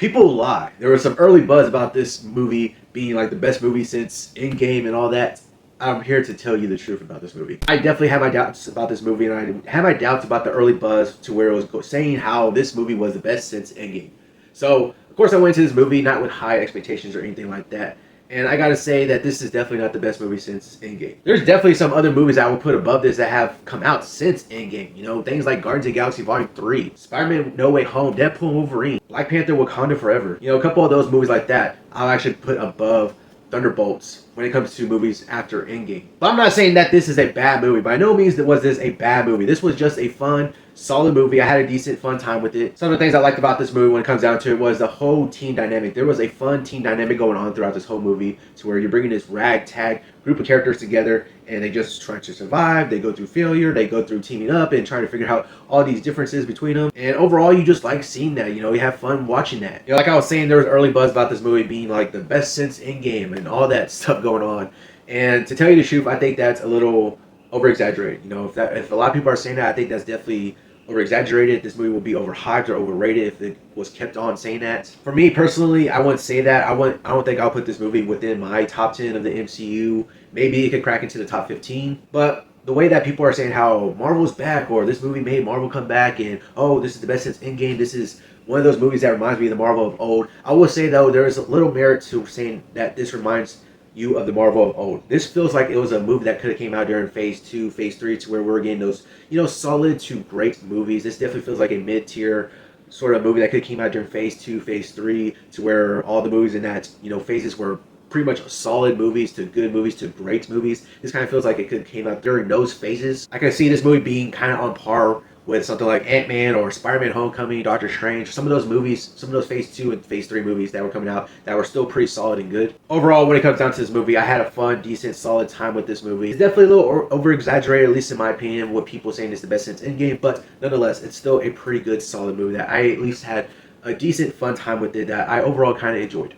People lie. There was some early buzz about this movie being like the best movie since Endgame and all that. I'm here to tell you the truth about this movie. I definitely have my doubts about this movie, and I have my doubts about the early buzz to where it was saying how this movie was the best since Endgame. So, of course, I went into this movie not with high expectations or anything like that. And I gotta say that this is definitely not the best movie since Endgame. There's definitely some other movies I would put above this that have come out since Endgame. You know, things like Guardians of the Galaxy Volume 3, Spider-Man No Way Home, Deadpool and Wolverine, Black Panther Wakanda Forever. You know, a couple of those movies like that I'll actually put above Thunderbolts when it comes to movies after Endgame. But I'm not saying that this is a bad movie. By no means was this a bad movie. This was just a fun, solid movie. I had a decent, fun time with it. Some of the things I liked about this movie when it comes down to it was the whole team dynamic. There was a fun team dynamic going on throughout this whole movie to where you're bringing this ragtag group of characters together and they just try to survive. They go through failure. They go through teaming up and trying to figure out all these differences between them. And overall, you just like seeing that. You know, you have fun watching that. You know, like I was saying, there was early buzz about this movie being like the best since Endgame and all that stuff going on. And to tell you the truth, I think that's a little over exaggerated. You know, if a lot of people are saying that, I think that's definitely over exaggerated. This movie will be overhyped or overrated if it was kept on saying that. For me personally, I wouldn't say that. I don't think I'll put this movie within my top 10 of the MCU. Maybe it could crack into the top 15. But the way that people are saying how Marvel's back or this movie made Marvel come back and oh, this is the best since Endgame. This is one of those movies that reminds me of the Marvel of old. I will say though, there is a little merit to saying that this reminds you of the Marvel of old. This feels like it was a movie that could have came out during phase 2, phase 3 to where we're getting those, you know, solid to great movies. This definitely feels like a mid-tier sort of movie that could have came out during phase 2, phase 3 to where all the movies in that, you know, phases were pretty much solid movies to good movies to great movies. This kind of feels like it could have came out during those phases. I can see this movie being kind of on par with something like Ant-Man or Spider-Man Homecoming, Doctor Strange, some of those movies, some of those phase 2 and phase 3 movies that were coming out that were still pretty solid and good. Overall, when it comes down to this movie, I had a fun, decent, solid time with this movie. It's definitely a little over-exaggerated, at least in my opinion, what people saying is the best since Endgame, but nonetheless, it's still a pretty good, solid movie that I at least had a decent, fun time with it that I overall kind of enjoyed.